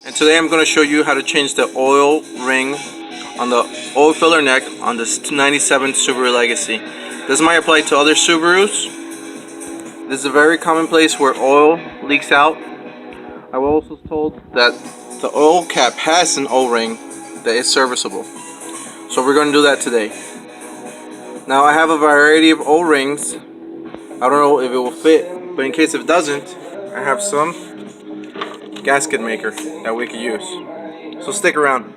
And today I'm going to show you how to change the oil ring on the oil filler neck on this 97 Subaru Legacy. This might apply to other Subarus. This is a very common place where oil leaks out. I was also told that the oil cap has an O-ring that is serviceable. So we're going to do that today. Now I have a variety of O-rings. I don't know if it will fit, but in case it doesn't, I have some gasket maker that we could use. So stick around.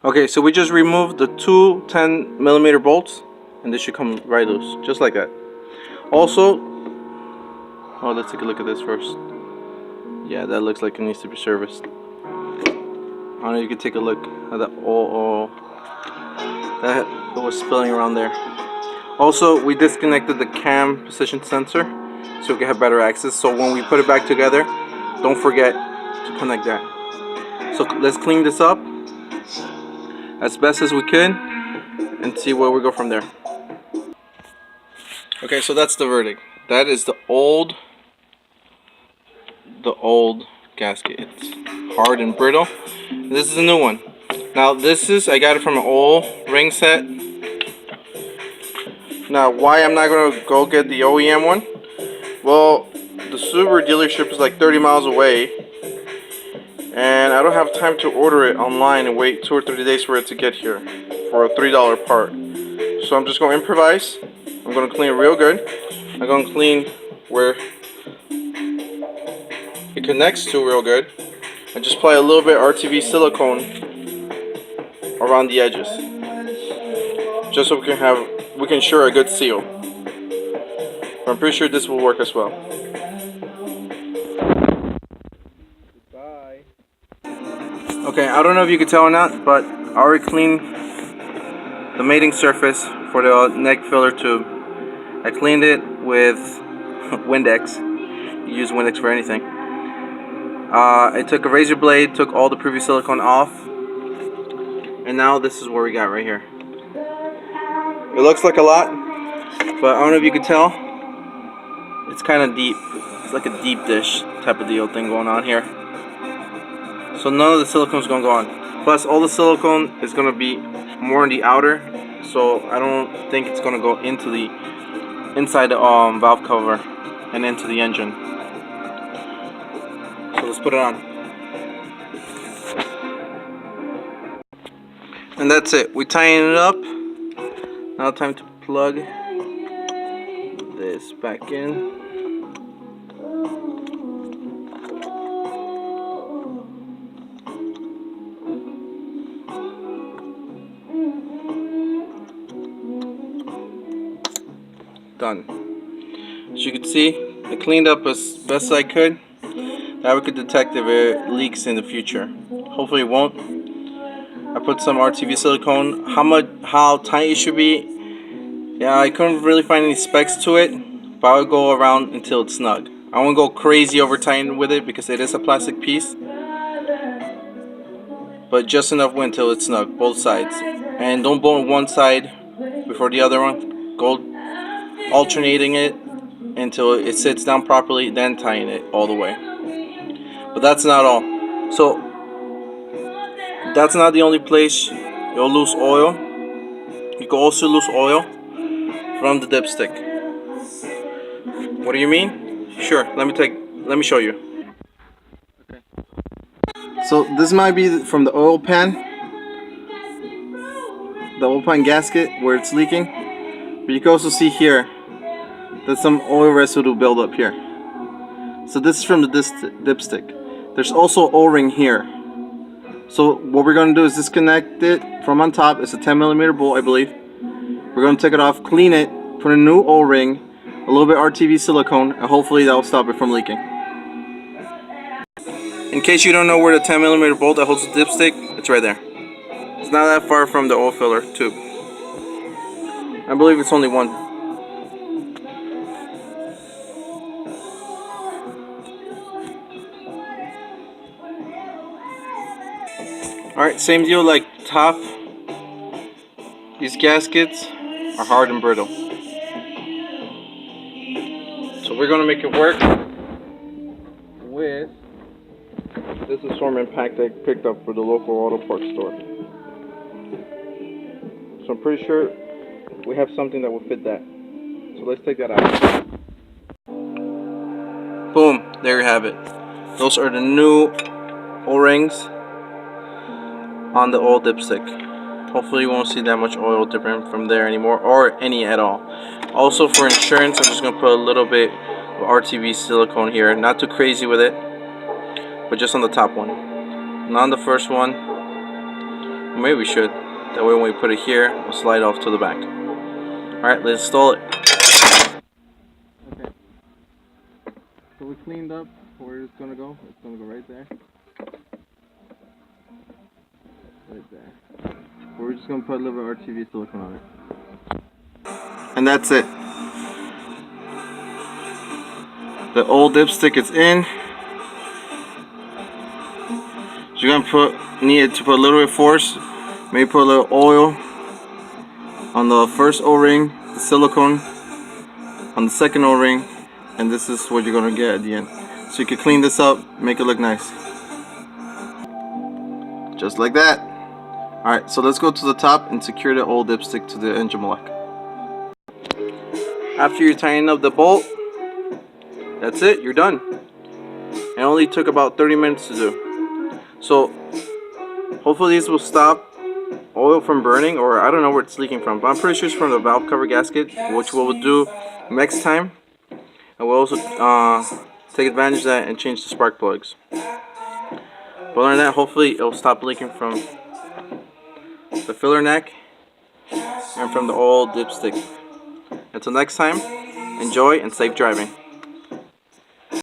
Okay, so we just removed the two 10mm bolts, and this should come right loose, just like that. Also, let's take a look at this first. Yeah, that looks like it needs to be serviced. I don't know, you can take a look at that oil that was spilling around there. Also, we disconnected the cam position sensor so we can have better access. So when we put it back together, don't forget to connect that. So let's clean this up as best as we can and see where we go from there. Okay, so that's the verdict. That is the old gasket. It's hard and brittle. This is a new one. Now I got it from an oil ring set. Now why I'm not gonna go get the OEM one? Well, the Subaru dealership is like 30 miles away, and I don't have time to order it online and wait 2 or 3 days for it to get here for a $3 part. So I'm just gonna improvise. I'm gonna clean it real good. I'm gonna clean where it connects to real good, and just apply a little bit RTV silicone around the edges, just so we can ensure a good seal. I'm pretty sure this will work as well. Goodbye. Okay, I don't know if you can tell or not, but I already cleaned the mating surface for the neck filler tube. I cleaned it with Windex. You use Windex for anything. I took a razor blade, took all the previous silicone off, and now this is what we got right here. It looks like a lot, but I don't know if you can tell. It's kind of deep. It's like a deep dish type of deal thing going on here. So none of the silicone is going to go on. Plus, all the silicone is going to be more in the outer, so I don't think it's going to go into the inside the valve cover and into the engine. So let's put it on. And that's it. We tighten it up. Now time to plug this back in. Done. As you can see, I cleaned up as best I could. Now we could detect if it leaks in the future. Hopefully it won't. I put some RTV silicone. How tight it should be, yeah, I couldn't really find any specs to it, but I would go around until it's snug. I won't go crazy over tight with it because it is a plastic piece, but just enough wind until it's snug, both sides. And don't bolt one side before the other one. Go alternating it until it sits down properly, then tying it all the way. But that's not all. So that's not the only place you'll lose oil. You can also lose oil from the dipstick. What do you mean? Sure, let me show you. Okay. So this might be from the oil pan, gasket where it's leaking. But you can also see here there's some oil residue buildup here. So this is from the dipstick. There's also O-ring here. So what we're going to do is disconnect it from on top. It's a 10mm bolt, I believe. We're going to take it off, clean it, put a new O-ring, a little bit RTV silicone, and hopefully that will stop it from leaking. In case you don't know where the 10mm bolt that holds the dipstick, it's right there. It's not that far from the oil filler tube. I believe it's only one. Alright, same deal like top. These gaskets are hard and brittle. So we're going to make it work with this assortment pack that I picked up for the local auto parts store. So I'm pretty sure we have something that will fit that. So let's take that out. Boom, there you have it. Those are the new O-rings on the oil dipstick. Hopefully you won't see that much oil dripping from there anymore, or any at all. Also for insurance, I'm just going to put a little bit of RTV silicone here. Not too crazy with it, but just on the top one. Not on the first one. Maybe we should. That way when we put it here, it'll slide off to the back. Alright, let's install it. Okay. So we cleaned up where it's going to go. It's going to go right there. Right there. We're just going to put a little bit of RTV silicone on it. And that's it. The old dipstick is in. So you're going to need to put a little bit of force. Maybe put a little oil on the first O-ring, the silicone on the second O-ring, and this is what you're going to get at the end. So you can clean this up, make it look nice. Just like that. Alright, so let's go to the top and secure the old dipstick to the engine block. After you tighten up the bolt, that's it, you're done. It only took about 30 minutes to do. So hopefully this will stop oil from burning, or I don't know where it's leaking from, but I'm pretty sure it's from the valve cover gasket, which we will do next time. And we'll also take advantage of that and change the spark plugs. But other than that, hopefully it'll stop leaking from the filler neck and from the old dipstick. Until next time, enjoy and safe driving.